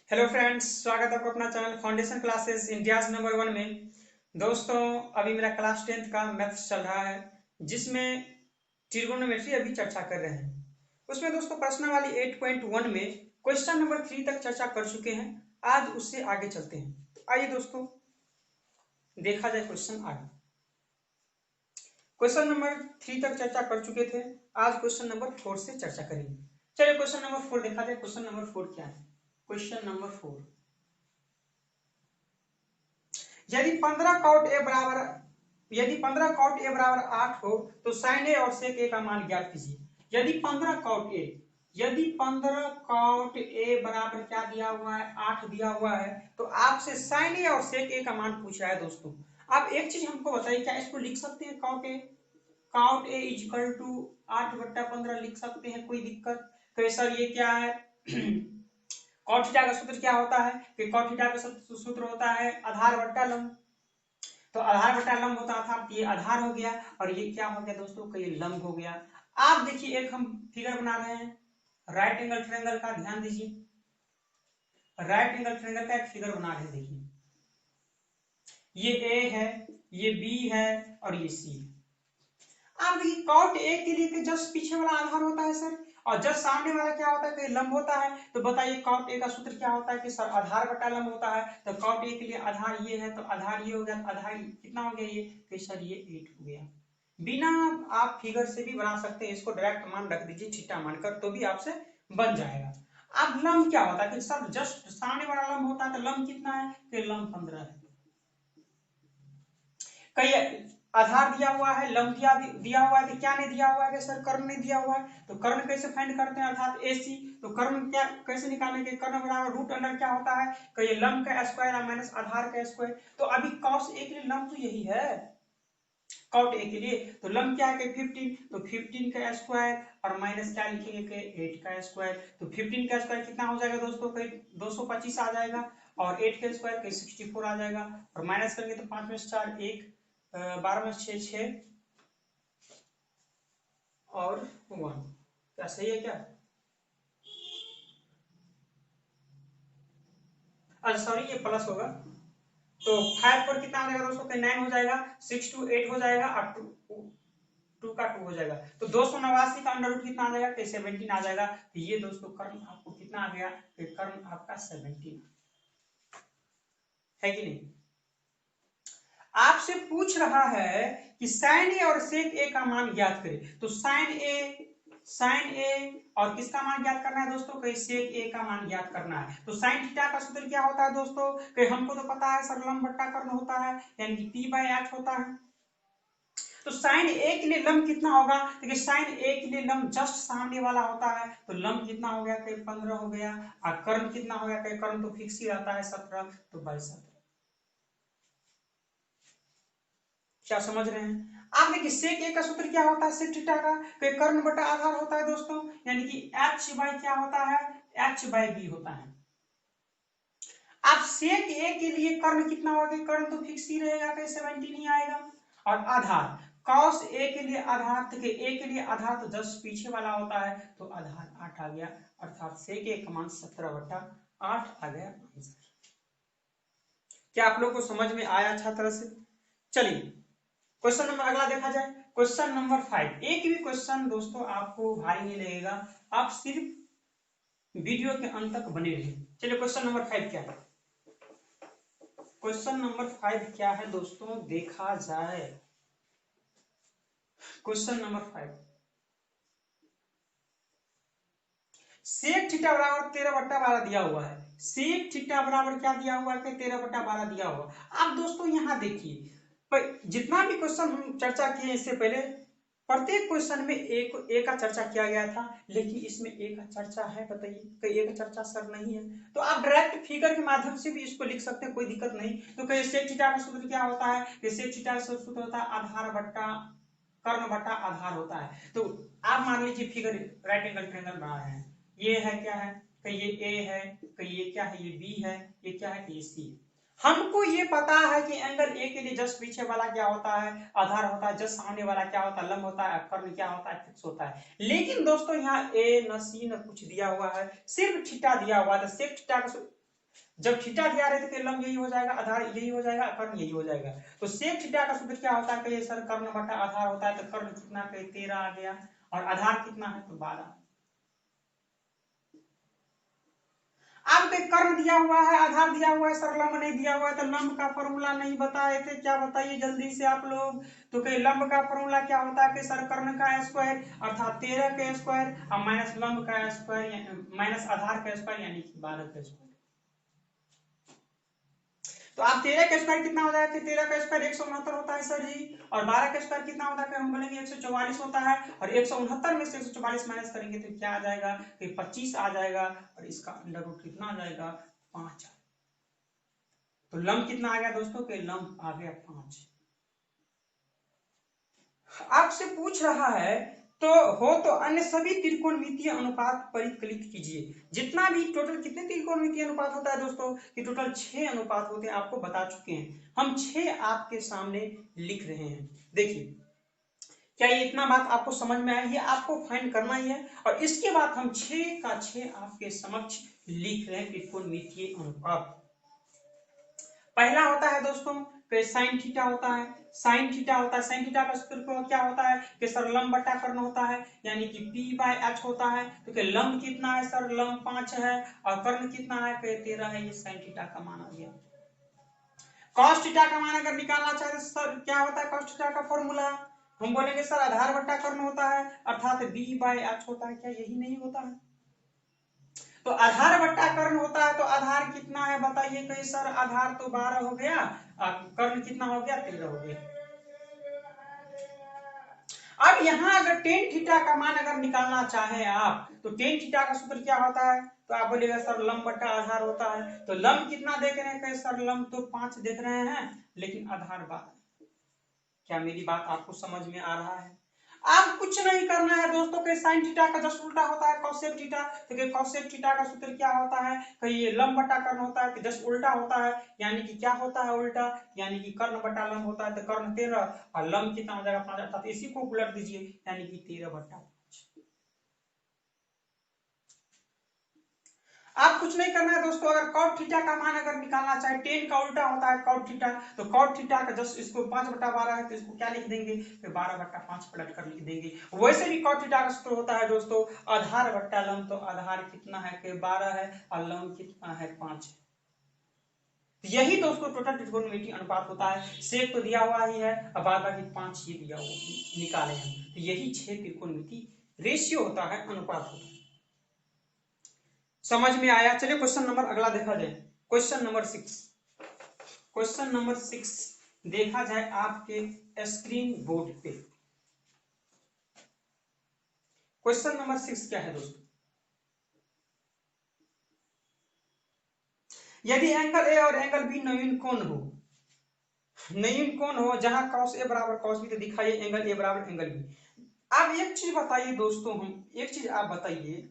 Hello friends, स्वागत है आपको अपना channel foundation classes India's number 1 में। दोस्तों, अभी मेरा क्लास 10th का मैथ्स चल रहा है, जिसमें ट्रिगोनोमेट्री अभी चर्चा कर रहे हैं। उसमें दोस्तों प्रश्नावली 8.1 में क्वेश्चन नंबर 3 तक चर्चा कर चुके हैं। आज उससे आगे चलते हैं। तो आइए दोस्तों देखा जाए क्वेश्चन आगे। क्वेश्चन नंबर 3 तक चर्चा कर चुके थे, आज क्वेश्चन नंबर 4 से चर्चा करेंगे। चलिए क्वेश्चन नंबर 4 देखा जाए। क्वेश्चन नंबर 4 क्या है? क्वेश्चन नंबर 4, यदि 15 कॉट ए बराबर 8 हो तो साइन ए और सेक ए का मान ज्ञात कीजिए। यदि 15 कॉट ए बराबर क्या दिया हुआ है? 8 दिया हुआ है। तो आपसे साइन ए और सेक ए का मान पूछ रहा है। दोस्तों आप एक चीज हमको बताइए, क्या इसको लिख सकते हैं? कॉट ए इक्वल टू 8/15 लिख सकते हैं? कोई दिक्कत? तो सर ये क्या है? कॉट थीटा का सूत्र क्या होता है? कि कॉट थीटा का सूत्र होता है आधार बट्टा लंब। तो आधार बटा लंब होता था, ये आधार हो गया और ये क्या हो गया दोस्तों? का ये लंब हो गया। आप देखिए, एक हम फिगर बना रहे हैं राइट एंगल ट्रायंगल का, ध्यान दीजिए। राइट एंगल ट्रायंगल का एक फिगर बना रहे हैं। देखिए, ये ए है, ये बी है और ये सी है। आप देखिए, कॉट ए के लिए जस्ट पीछे वाला आधार होता है सर, और जस्ट सामने वाला क्या होता है? कि लंब होता है। तो बताइए कॉट ए का सूत्र क्या होता है? कि सर आधार बटा लंब होता है। तो कॉट ए के लिए आधार ये है, तो आधार ये हो गया। आधार कितना हो गया? ये कि सर ये 8 हो गया। बिना आप फिगर से भी बना सकते हैं, इसको डायरेक्ट मान रख दीजिए थीटा मानकर, तो भी आपसे बन जाएगा। अब लंब क्या होता है? कि सर जस्ट सामने वाला लंब होता है, तो लंब कितना है? कि लंब 15 है। कई आधार दिया हुआ है, लंब दिया हुआ है, तो क्या नहीं दिया हुआ है? कि सर कर्ण नहीं दिया हुआ है। तो कर्ण कैसे फाइंड करते हैं? अर्थात AC। तो कर्ण क्या कैसे निकालेंगे? कर्ण बराबर रूट अंडर क्या होता है? कि ये लंब का स्क्वायर माइनस आधार का स्क्वायर। तो अभी cos A के लिए लंब तो यही है, कॉट A के लिए। तो लंब क्या है? कि 15। तो 15 का स्क्वायर और माइनस क्या लिखेंगे? कि 8 का स्क्वायर। तो 15 का स्क्वायर कितना हो जाएगा दोस्तों? 225 आ जाएगा, और 8 का स्क्वायर 64 आ जाएगा, और माइनस करेंगे तो 5 में 4 1, 12 में 6 6 और 1। क्या सही है क्या? अच्छा सॉरी, ये प्लस होगा। तो 5 पर कितना आ जाएगा दोस्तों? 9 हो जाएगा, 6 2 8 हो जाएगा, और 2 का 2 हो जाएगा। तो 289 का अंडर रूट कितना आ जाएगा? 17 आ जाएगा। तो ये दोस्तों कर्म आपको कितना आ गया? कर्म आपका 17 है कि नहीं? आपसे पूछ रहा है कि साइन ए और सेक ए का मान ज्ञात करें। तो साइन ए और किसका मान ज्ञात करना है दोस्तों? कि सेक ए का मान ज्ञात करना है। तो साइन थीटा का सूत्र क्या होता है दोस्तों? कि हमको तो पता है सर, लंब बट्टा कर्ण होता है, यानी कि P/H होता है। तो साइन ए के लिए लंब कितना होगा? देखिए, साइन ए के लिए लंब जस्ट सामने वाला होता है, तो लंब कितना हो गया? 15 हो गया। और कर्ण कितना हो गया? कर्ण तो फिक्स ही रहता है 17, तो 22 17। क्या समझ रहे हैं आप? देखिए, सेक ए का सूत्र क्या होता है? सेक थीटा का कर्ण बटा आधार होता है दोस्तों, यानी कि H बाई क्या होता है? H/B होता है। अब सेक ए के लिए कर्ण कितना होगा? कर्ण तो फिक्स ही रहेगा, कहीं 17 नहीं आएगा। और आधार cos A के लिए आधार, तो A के लिए आधार तो जस्ट पीछे वाला होता है, तो आधार 8 आ गया। अर्थात सेक ए का मान 17/8 आ गया आंसर। क्या आप लोग को समझ में आया अच्छा तरह से? चलिए क्वेश्चन नंबर अगला देखा जाए। Question number 5। एक भी क्वेश्चन दोस्तों आपको भारी नहीं लगेगा, आप सिर्फ वीडियो के अंत तक बने रहिए। चलिए क्वेश्चन नंबर 5 क्या है? क्वेश्चन नंबर 5 क्या है दोस्तों? देखा जाए क्वेश्चन नंबर 5। सेक थीटा बराबर 13/12 दिया हुआ है। सेक थीटा बराबर क्या दिया हुआ है? 13/12 दिया हुआ। अब दोस्तों यहाँ देखिए, जितना भी क्वेश्चन हम चर्चा किए इससे पहले, प्रत्येक क्वेश्चन में एक का चर्चा किया गया था, लेकिन इसमें एक का चर्चा है? बताइए, कई एक चर्चा सर नहीं है। तो आप डायरेक्ट फिगर के माध्यम से भी इसको लिख सकते हैं, कोई दिक्कत नहीं। तो कई सेक थीटा का सूत्र क्या होता है? सेक थीटा का सूत्र होता है आधार बट्टा कर्ण बटा आधार होता है। तो आप मान लीजिए फिगर राइट एंगल ट्रायंगल बना रहे हैं, ये है क्या है? कि ये ए है, कि ये क्या है? ये बी है, ये क्या है? कि ये सी है। हमको ये पता है कि एंगल ए के लिए जस्ट पीछे वाला क्या होता है? आधार होता है। जस्ट सामने वाला क्या होता है? लंब होता है। कर्ण क्या होता है? फिक्स होता है। लेकिन दोस्तों यहाँ ए न सी न कुछ दिया हुआ है, सिर्फ थीटा दिया हुआ है। तो सेक थीटा का जब थीटा दिया रहे थे लंब यही हो जाएगा, आधार यही हो जाएगा, कर्ण यही हो जाएगा। तो सेक थीटा का सूत्र क्या होता है, कहिए सर कर्ण बटा आधार होता है। तो कर्ण कितना, कहिए 13 आ गया, और आधार कितना है, तो 12। अब कर्ण दिया हुआ है, आधार दिया हुआ है सर, लंब नहीं दिया हुआ है। तो लंब का फॉर्मूला नहीं बताए थे, क्या बताइए जल्दी से आप लोग। तो कहीं लंब का फॉर्मूला क्या होता है कि सर कर्ण का स्क्वायर अर्थात 13 का स्क्वायर और माइनस लंब का स्क्वायर माइनस आधार का स्क्वायर यानी कि 12 का स्क्वायर। तो आप 13 का स्क्वायर कितना हो जाएगा, 13 का स्क्वायर 169 होता है सर जी, और 12 का स्क्वायर कितना होता है, हम बोलेंगे 144 होता है, और 169 में से 144 माइनस करेंगे तो क्या आ जाएगा, कि 25 आ जाएगा, और इसका अंडर रूट कितना आ जाएगा, 5। तो लंब कितना आ गया दोस्तों, के लंब आ गया 5। आपसे पूछ रहा है तो हो तो अन्य सभी त्रिकोणमितीय अनुपात परिकलित कीजिए। जितना भी टोटल कितने त्रिकोणमितीय अनुपात होता है दोस्तों, कि टोटल 6 अनुपात होते हैं, आपको बता चुके हैं। हम 6 आपके सामने लिख रहे हैं। देखिए क्या ये इतना बात आपको समझ में आया, ये आपको फाइंड करना ही है, और इसके बाद हम 6 का 6 आपके समक्ष लिख रहे हैं त्रिकोणमितीय अनुपात। पहला होता है दोस्तों साइन थीटा होता है, साइन थीटा होता है। साइन थीटा का सूत्र क्या होता है कि सर लंब बटा कर्ण होता है, यानी कि p/h होता है। तो कि लंब कितना है सर, लंब 5 है, और कर्ण कितना है, 13 है। ये साइन थीटा का मान आ गया। कॉस थीटा का मान अगर निकालना चाहे तो सर क्या होता है, कॉस थीटा का फॉर्मूला हम बोलेंगे सर आधार बटा कर्ण होता है, अर्थात b/h होता है। क्या यही नहीं होता है, तो आधार बट्टा कर्ण होता है। तो आधार कितना है बताइए, कहीं सर आधार तो 12 हो गया, कर्ण कितना हो गया, 13 हो गया। अब यहाँ अगर टेन थीटा का मान अगर निकालना चाहे आप, तो टेन थीटा का सूत्र क्या होता है, तो आप बोलिएगा सर लंब बट्टा आधार होता है। तो लंब कितना देख रहे हैं, कहीं सर लंब तो 5 देख रहे हैं, लेकिन आधार 12। क्या मेरी बात आपको समझ में आ रहा है। आप कुछ नहीं करना है दोस्तों, के साइन थीटा का जस्ट उल्टा होता है कॉसेक थीटा। तो कॉसेक थीटा का सूत्र क्या होता है, कहीं ये लंब बटा कर्ण होता है, तो जस्ट उल्टा होता है, यानी कि क्या होता है उल्टा, यानी कि कर्ण बटा लंब होता है। तो कर्ण 13 और लंब कितना हो जाएगा 5, अर्थात इसी को उलट दीजिए, यानी कि 13/5। आप कुछ नहीं करना है दोस्तों। अगर कॉट थीटा का मान अगर निकालना चाहे, टेन का उल्टा होता है कॉट थीटा, तो कॉट थीटा का जस्ट इसको 5/12 है, तो इसको क्या लिख देंगे, तो 12/5 पलट कर लिख देंगे। वैसे भी कॉट थीटा का सूत्र होता है दोस्तों आधार बट्टा लंब। तो आधार कितना है, कि 12 है, और लंब कितना है, 5 है। यही दोस्तों टोटल त्रिकोणमितीय अनुपात होता है। सेक तो दिया हुआ ही है, अब बाद बाकी 5 ये दिया हुआ निकाले हैं। तो यही 6 त्रिकोणमितीय रेशियो होता है, अनुपात होता है। समझ में आया। चलिए क्वेश्चन नंबर अगला देखा जाए। क्वेश्चन नंबर 6, क्वेश्चन नंबर 6 देखा जाए आपके स्क्रीन बोर्ड पे। क्वेश्चन नंबर 6 क्या है दोस्तों, यदि एंगल ए और एंगल बी न्यून कोण हो, न्यून कोण हो जहां cos ए बराबर cos बी, तो दिखाइए एंगल ए बराबर एंगल बी। अब एक चीज बताइए दोस्तों, हम एक चीज आप बताइए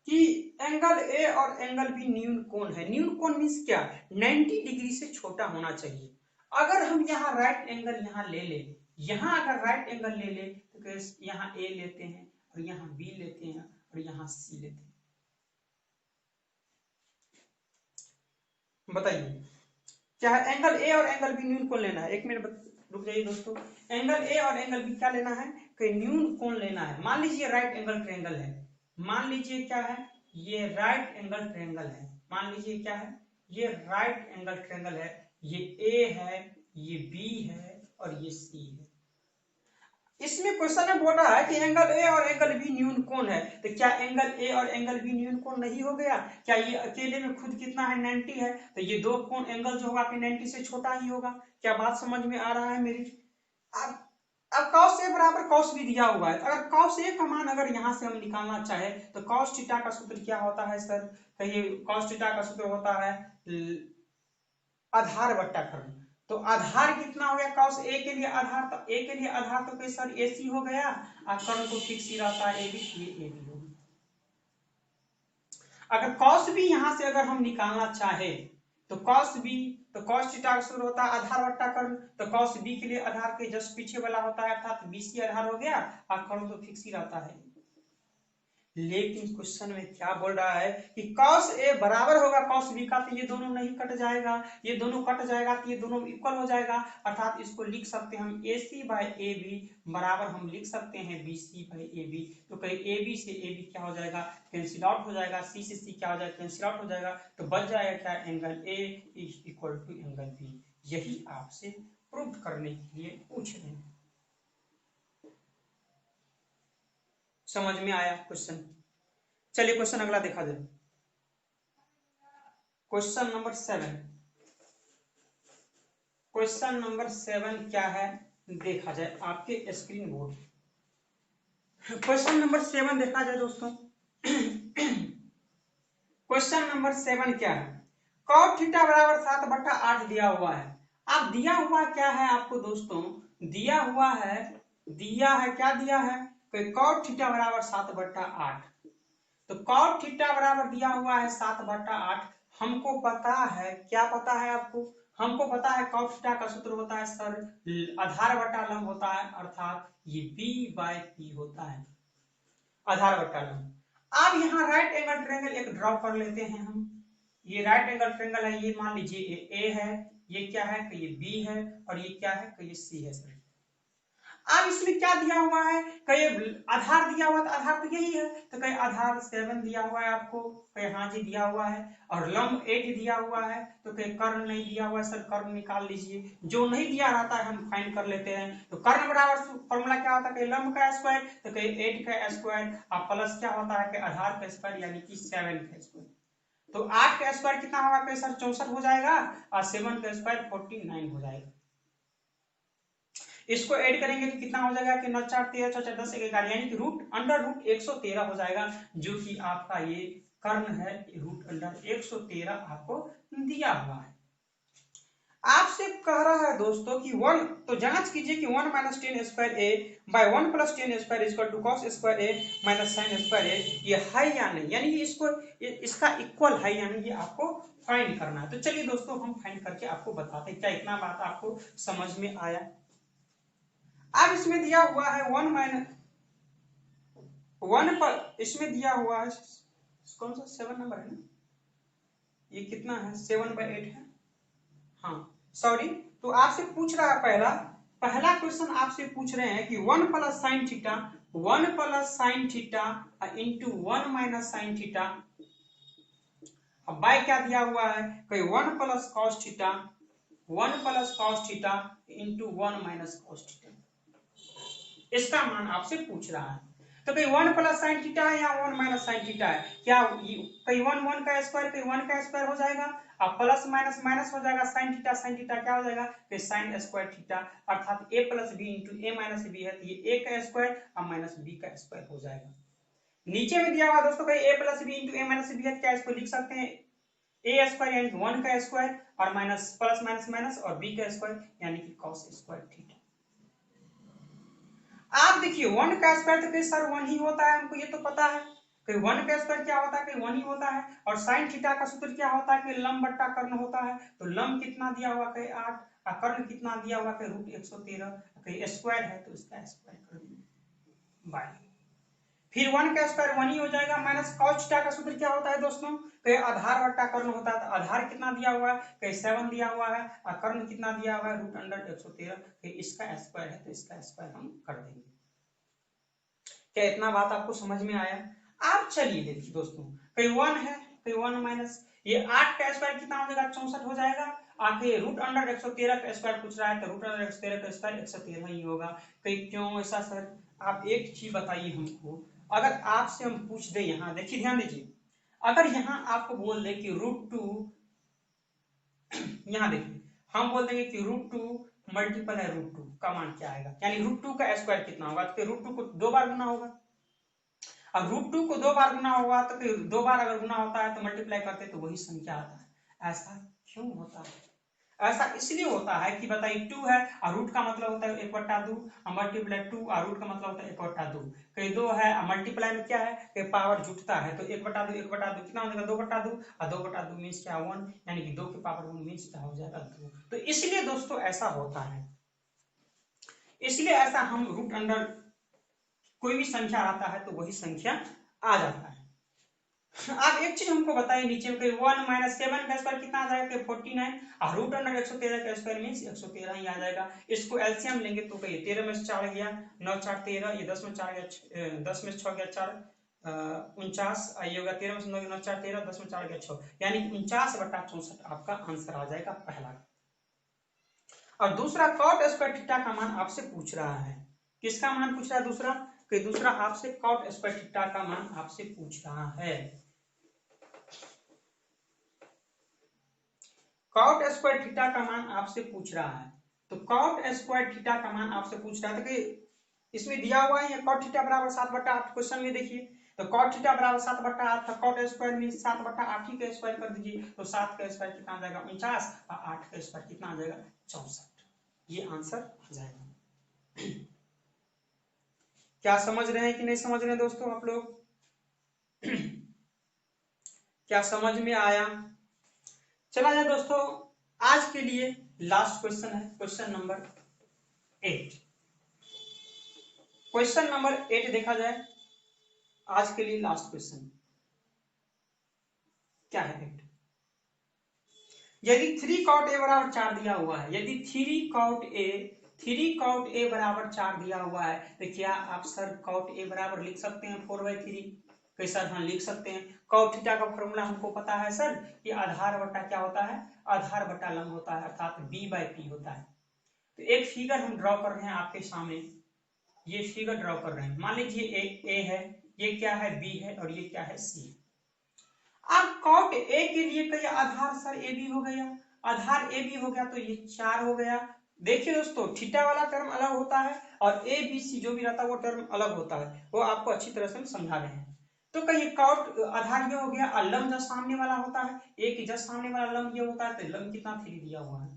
कि एंगल ए और एंगल बी न्यून कोण है। न्यून कोण मींस क्या, 90 डिग्री से छोटा होना चाहिए। अगर हम यहाँ राइट एंगल यहाँ ले ले, यहाँ अगर राइट एंगल ले ले, तो यहाँ ए लेते हैं, और यहाँ बी लेते हैं, और यहाँ सी लेते हैं। बताइए क्या है, एंगल ए और एंगल बी न्यून कोण लेना है। एक मिनट रुक जाइए दोस्तों। एंगल ए और एंगल बी क्या लेना है, कि न्यून कोण लेना है। मान लीजिए राइट एंगल ट्रायंगल है, मान लीजिए क्या है, ये राइट एंगल ट्रायंगल है। मान लीजिए क्या है, ये राइट एंगल ट्रायंगल है। ये ए है, ये बी है, और ये सी है। इसमें क्वेश्चन में बोल रहा है कि एंगल ए और एंगल बी न्यून कोण है। तो क्या एंगल ए और एंगल बी न्यून कोण नहीं हो गया, क्या ये अकेले में खुद कितना है, 90 है। तो ये दो कोण एंगल जो होगा 90 से छोटा ही होगा। क्या बात समझ में आ रहा है मेरी। अब cos ए बराबर cos बी दिया हुआ है। अगर cos ए का मान अगर यहाँ से हम निकालना चाहे, तो cos थीटा का सूत्र क्या होता है सर, कहिए cos थीटा का सूत्र होता है आधार बट्टा कर्ण। तो आधार कितना हो गया, cos ए के लिए आधार, तो ए के लिए आधार तो कोई सर ए सी हो गया, और कर्ण तो फिक्स ही रहता है ए बी, ये ए बी होगा। अगर cos बी यहां से अगर हम निकालना चाहे, तो cos बी, तो cos थीटा का सूत्र होता है आधार बट्टा कर्ण। तो cos बी के लिए आधार के जस्ट पीछे वाला होता है, अर्थात बी सी आधार हो गया, और कर्ण तो फिक्स ही रहता है। लेकिन क्वेश्चन में क्या बोल रहा है कि cos a बराबर होगा cos b का, तो ये दोनों नहीं कट जाएगा, ये दोनों कट जाएगा तो ये दोनों इक्वल हो जाएगा, अर्थात इसको लिख सकते हैं हम AC बाय AB बराबर हम लिख सकते हैं BC बाय AB। तो कहीं AB से AB क्या हो जाएगा, कैंसिल आउट हो जाएगा, C से C क्या हो जाएगा, कैंसिल आउट हो जाएगा, तो बच जाएगा क्या, angle A is equal to angle B। यही आपसे प्रूव करने के लिए पूछ रहे हैं। समझ में आया क्वेश्चन? चलिए क्वेश्चन अगला देखा जाए। क्वेश्चन नंबर 7, क्वेश्चन नंबर 7 क्या है देखा जाए आपके स्क्रीन बोर्ड। क्वेश्चन नंबर 7 देखा जाए दोस्तों। क्वेश्चन नंबर 7 क्या है, cot थीटा बराबर 7/8 दिया हुआ है। अब दिया हुआ क्या है आपको दोस्तों, दिया हुआ है क्या दिया है, cot थीटा बराबर 7/8। तो cot थीटा बराबर दिया हुआ है 7/8। हमको पता है, क्या पता है आपको, हमको पता है cot थीटा का सूत्र होता है सर आधार बटा लंब होता है, अर्थात ये b/p होता है, आधार बटा लंब। अब यहाँ राइट एंगल ट्रायंगल एक ड्रॉ कर लेते हैं हम। ये राइट एंगल ट्रायंगल है, ये मान लीजिए ये A है, ये क्या है कि ये B है, और ये क्या है कि ये C है सर। अब इसमें क्या दिया हुआ है, कई आधार दिया हुआ, तो आधार तो यही है, तो कई आधार 7 दिया हुआ है आपको, कई हाँ जी दिया हुआ है, और लंब 8 दिया हुआ है, तो कई कर्ण नहीं दिया हुआ है सर, कर्ण निकाल लीजिए। जो नहीं दिया रहता है हम फाइंड कर लेते हैं। तो कर्ण बराबर फॉर्मूला क्या होता है, कई लंब का स्क्वायर, तो कई 8 का स्क्वायर, और प्लस क्या होता है कि आधार का स्क्वायर यानी कि 7 का स्क्वायर। तो 8 का स्क्वायर कितना होगा कई सर 64 हो जाएगा, और 7 का स्क्वायर 49 हो जाएगा। इसको ऐड करेंगे तो कितना हो जाएगा कि 9 4 13 6 10 11 यानी कि रूट अंडर रूट 113 हो जाएगा, जो कि आपका ये कर्ण है, रूट अंडर 113 आपको दिया हुआ है। आपसे कह रहा है दोस्तों कि 1, तो जांच कीजिए कि 1 minus ten square A by 1 plus ten square equal to cos square A minus sine square A, ये है या नहीं, यानी कि इसको इसका इक्वल है या नहीं, ये आपको फाइंड करना है। तो चलिए दोस्तों हम फाइंड करके आपको बताते हैं, क्या इतना बात आपको समझ में आया। अब इसमें दिया हुआ है 1 माइनस 1 पर, इसमें दिया हुआ है कौन सा 7 नंबर है ना, ये कितना है 7/8 है, हाँ सॉरी। तो आपसे पूछ रहा है पहला क्वेश्चन आपसे पूछ रहे हैं कि 1 plus sine theta, 1 plus sine theta into 1 minus sine theta, अब बाय क्या दिया हुआ है कि 1 plus cos theta, 1 plus cos theta into 1 minus cos theta, इसका मान आपसे पूछ रहा है। तो कहीं 1 प्लस साइन थीटा है या 1 माइनस साइन थीटा है, क्या कहीं 1 का स्क्वायर कहीं 1 का स्क्वायर हो जाएगा, अब प्लस माइनस माइनस हो जाएगा, साइन थीटा क्या हो जाएगा कि साइन स्क्वायर थीटा, अर्थात a plus B into A minus B है, तो ये a का स्क्वायर और माइनस b का स्क्वायर हो जाएगा। नीचे में दिया हुआ दोस्तों कहीं a plus B into A minus B है, क्या इसको लिख सकते हैं a स्क्वायर यानी कि 1 का स्क्वायर और माइनस प्लस माइनस माइनस और b का स्क्वायर यानी कि cos स्क्वायर थीटा। आप देखिए 1 का स्क्वायर तो सर 1 ही होता है, हमको ये तो पता है कि 1 का स्क्वायर क्या होता है कि 1 ही होता है, और साइन थीटा का सूत्र क्या होता है कि लंब बट्टा कर्ण होता है। तो लंब कितना दिया हुआ कि 8 और कर्ण कितना दिया हुआ कि रूट 113, कि स्क्वायर है तो इसका स्क्वायर कर देंगे बाय, फिर 1 का स्क्वायर 1 ही हो जाएगा, माइनस cos थीटा का सूत्र क्या होता है दोस्तों कि आधार बट्टा कर्ण होता है। तो आधार कितना दिया हुआ है कि 7 दिया हुआ है, और कर्ण कितना दिया हुआ है रूट अंडर 113, कि इसका स्क्वायर है तो इसका स्क्वायर हम कर देंगे। क्या इतना बात आपको समझ में आया? आप चलिए देखिए दोस्तों, कहीं 1 है कहीं 1 माइनस, ये 8 का स्क्वायर कितना हो जाएगा 64 हो जाएगा, आखिर रूट अंडर 113 का स्क्वायर पूछ रहा है, तो रूट अंडर 113 का स्क्वायर 113 ही होगा। कहीं क्यों ऐसा सर? आप एक चीज बताइए हमको, अगर आपसे हम पूछ दे, यहाँ देखिए ध्यान दीजिए, अगर यहाँ आपको बोल दे कि √2, यहाँ देखिए हम बोल देंगे कि √2 मल्टीपल है √2 का मान क्या आएगा, यानी √2 का स्क्वायर कितना होगा, तो √2 को 2 बार गुना होगा। अब √2 को 2 बार गुना होगा तो फिर 2 बार अगर गुना होता है तो मल्टीप्लाई करते तो वही संख्या आता है। ऐसा क्यों होता है? ऐसा इसलिए होता है कि बताइए 2 है और रूट का मतलब होता है 1/2 और मल्टीप्लाई 2 और रूट का मतलब होता है 1/2, कहीं 2 है और मल्टीप्लाई में क्या है कि पावर जुटता है, तो 1/2 1/2 कितना हो जाएगा 2/2 और 2/2 मीन्स क्या 1, यानी कि 2 की पावर 1 मीन्स क्या हो जाएगा 2। तो इसलिए दोस्तों ऐसा होता है, इसलिए ऐसा हम रूट अंडर कोई भी संख्या आता है तो वही संख्या आ जाता है। आप एक चीज हमको बताइए नीचे में 1 - 7 का स्क्वायर कितना आ जाएगा? 49 और रूट अंडर 113 का स्क्वायर मींस 113 ही आ जाएगा। इसको एलसीएम लेंगे तो कहिए 13 में से 4 गया 9 4 13, ये 10 में 4 गया 10 में से 6 गया 4 49, ये होगा 13 में से 9 4 13, 10 में 4 गया 6, यानी 49/64 आपका आंसर आ जाएगा पहला। और दूसरा कॉट स्क्वायर थीटा का मान आपसे पूछ रहा है। किसका मान पूछ रहा है? दूसरा कि दूसरा आपसे कॉट स्क्वायर थीटा का मान आपसे पूछ रहा है। कॉट स्क्वायर थीटा का मान आपसे पूछ रहा है। तो कॉट स्क्वायर थीटा का मान आपसे पूछ रहा था कि इसमें दिया हुआ है कॉट थीटा बराबर 7/8। क्वेश्चन में देखिए तो कॉट थीटा बराबर 7/8 था, कॉट स्क्वायर में 7/8 ही का स्क्वायर कर दीजिए तो 7 का स्क्वायर कितना आ जाएगा? 49 और 8 का स्क्वायर कितना आ जाएगा? 64। ये आंसर आ जाएगा। क्या समझ रहे हैं कि नहीं समझ रहे हैं दोस्तों आप लोग? क्या समझ में आया? चला जाए दोस्तों, आज के लिए लास्ट क्वेश्चन है, क्वेश्चन नंबर 8। क्वेश्चन नंबर 8 देखा जाए, आज के लिए लास्ट क्वेश्चन क्या है? 8 यदि 3 cot a बराबर 4 दिया हुआ है, यदि 3 cot a बराबर 4 दिया हुआ है तो क्या आप सर cot a बराबर लिख सकते हैं 4/3? कैसा? हाँ लिख सकते हैं। cot थीटा का फॉर्मूला हमको पता है सर कि आधार बटा क्या होता है? आधार बटा लंब होता है, अर्थात b/p होता है। तो एक फिगर हम ड्रॉ कर रहे हैं आपके सामने, ये फिगर ड्रॉ कर रहे हैं। मान लीजिए a है, ये क्या है? b है, और ये क्या है? c। अब कॉट ए के लिए कहिए आधार सर ए बी हो गया, आधार ए बी हो गया तो ये 4 हो गया। देखिए दोस्तों थीटा वाला टर्म अलग होता है और ए बी सी जो भी रहता है वो टर्म अलग होता है, वो आपको अच्छी तरह से समझा रहे हैं। तो कहिए कॉट आधार ये हो गया और लंब जो सामने वाला होता है, ए के जस्ट सामने वाला लंब ये होता है, तो लंब कितना 3 दिया हुआ है।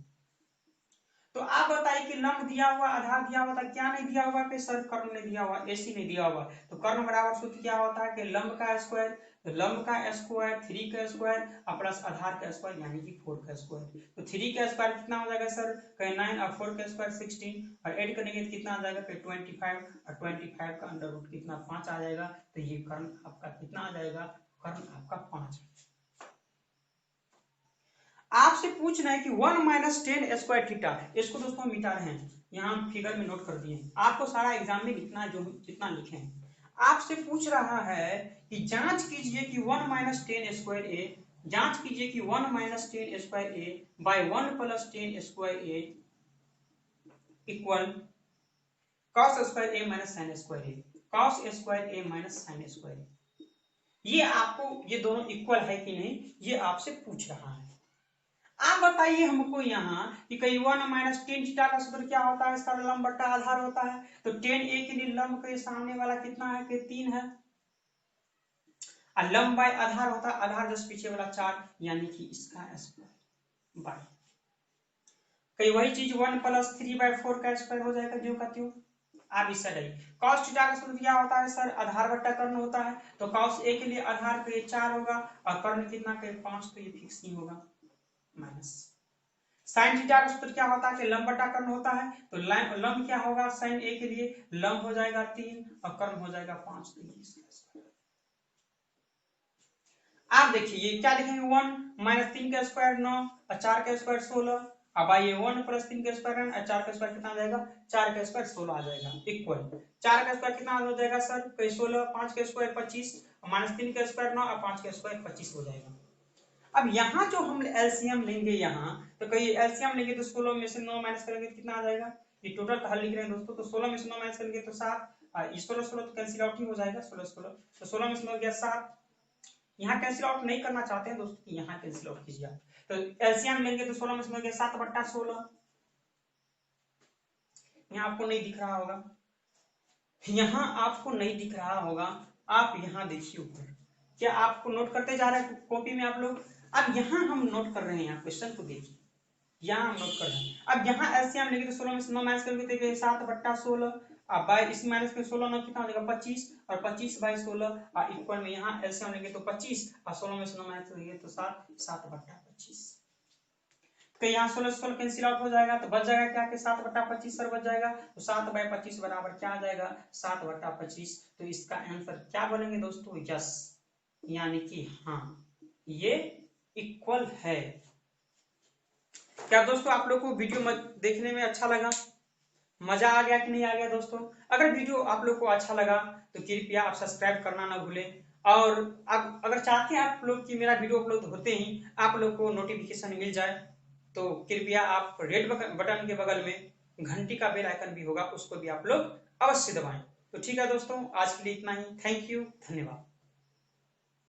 तो आप बताइए कि लंब दिया हुआ आधार दिया हुआ था, क्या नहीं दिया हुआ? कि सर कर्ण नहीं दिया हुआ, एसी नहीं दिया हुआ। तो कर्ण बराबर सूत्र क्या होता है? कि लंब का स्क्वायर, तो लंब का स्क्वायर 3 का स्क्वायर और प्लस आधार का स्क्वायर यानी कि 4 का स्क्वायर। तो 3 का स्क्वायर कितना हो जाएगा सर? कहीं 9 और 4 का स्क्वायर 16 और ऐड करेंगे तो कितना आ जाएगा? फिर 25 और 25 का अंडर रूट कितना 5 आ जाएगा। तो ये कर्ण आपका कितना आ जाएगा? कर्ण आपका 5। आपसे पूछ रहे हैं कि 1 - 10 स्क्वायर थीटा, इसको दोस्तों हम मिटा रहे हैं, यहाँ फिगर में नोट कर दिए। आपको सारा एग्जाम में लिखना है, जो जितना लिखे हैं। आपसे पूछ रहा है कि जांच कीजिए कि 1 - 10 स्क्वायर ए, जांच कीजिए कि 1 - 10 square A by 1 + 10 square A equal cos square A minus sin square A, cos square A minus sin square A. ये आपको ये दोनों इक्वल है कि नहीं, ये आपसे पूछ रहा है। आप बताइए हमको यहाँ कि कई 1 - 10 थीटा का सूत्र क्या होता है? इसका लंब बटा आधार होता है। तो 10 ए के लिए लंब के सामने वाला कितना है? कि 3 है, और लंब बाय आधार होता है, आधार जस्ट पीछे वाला 4, यानी कि इसका स्क्वायर बाय कई वही चीज 1 + 3/4 का स्क्वायर हो जाएगा, जो का त्यों। आप इस साइड cos थीटा का सूत्र क्या होता है सर? आधार बटा कर्ण होता है। तो cos ए के लिए आधार के 4 होगा और कर्ण कितना के 5, तो ये फिक्स नहीं होगा, माइनस। साइन थीटा का सूत्र क्या होता है? कि लंब बटा कर्ण होता है। तो लंब क्या होगा साइन ए के लिए? लंब हो जाएगा 3 और कर्ण हो जाएगा 5। तो आप देखिए ये क्या लिखेंगे? 1 - 3 का स्क्वायर 9 और 4 का स्क्वायर 16। अब आइए 1 + 3 का स्क्वायर और 4 का स्क्वायर कितना आ जाएगा? 4 का स्क्वायर 16 आ जाएगा इक्वल 4 का स्क्वायर कितना हो जाएगा सर? कहीं 16, 5 का स्क्वायर 25 और -3 का स्क्वायर 9 और 5 का स्क्वायर 25 हो जाएगा। अब यहाँ जो हम एलसीएम लेंगे यहाँ, तो कहिए एलसीएम लेंगे तो 16 में से 9 माइनस करेंगे तो कितना आ जाएगा? ये टोटल हल लिख रहे हैं दोस्तों, तो 16 में से 9 माइनस करेंगे तो 7, 16 16 तो कैंसिल आउट ही हो जाएगा, 16 16 तो 16 में से 9 गया 7। यहाँ कैंसिल आउट नहीं करना चाहते हैं दोस्तों, यहाँ कैंसिल आउट कीजिए आप। तो एलसीएम लेंगे तो 16 में से 9 गया 7/16। यहाँ आपको नहीं दिख रहा होगा, यहाँ आपको नहीं दिख रहा होगा, आप यहाँ देखिए ऊपर। क्या आपको नोट करते जा रहे हैं कॉपी में आप लोग? अब यहाँ हम नोट कर रहे हैं, यहाँ क्वेश्चन को देखिए, यहाँ हम नोट कर रहे हैं। अब यहाँ एलसीएम लेंगे तो 16 में से 9 माइनस करके तो 7/16, अब बाय इस माइनस में 16 9 कितना हो जाएगा? 25 और 25/16 और इक्वल में यहाँ एलसीएम लेंगे तो 25 और 16 में से 9 माइनस करेंगे तो 7 7/25। तो यहाँ 16 कैंसिल आउट हो जाएगा, तो बच जाएगा क्या कि 7/25 सर बच जाएगा। तो 7/25 बराबर क्या आ जाएगा 7/25। तो इसका आंसर क्या बोलेंगे दोस्तों, यस, यानी कि हाँ ये इक्वल है। क्या दोस्तों आप लोग को वीडियो देखने में अच्छा लगा, मजा आ गया कि नहीं आ गया दोस्तों? अगर वीडियो आप लोग को अच्छा लगा तो कृपया आप सब्सक्राइब करना ना भूलें, और अगर चाहते हैं आप लोग कि मेरा वीडियो अपलोड होते ही आप लोग को नोटिफिकेशन मिल जाए तो कृपया आप रेड बटन के बगल में घंटी का बेल आइकन भी होगा, उसको भी आप लोग अवश्य दबाएं। तो ठीक है दोस्तों, आज के लिए इतना ही। थैंक यू, धन्यवाद।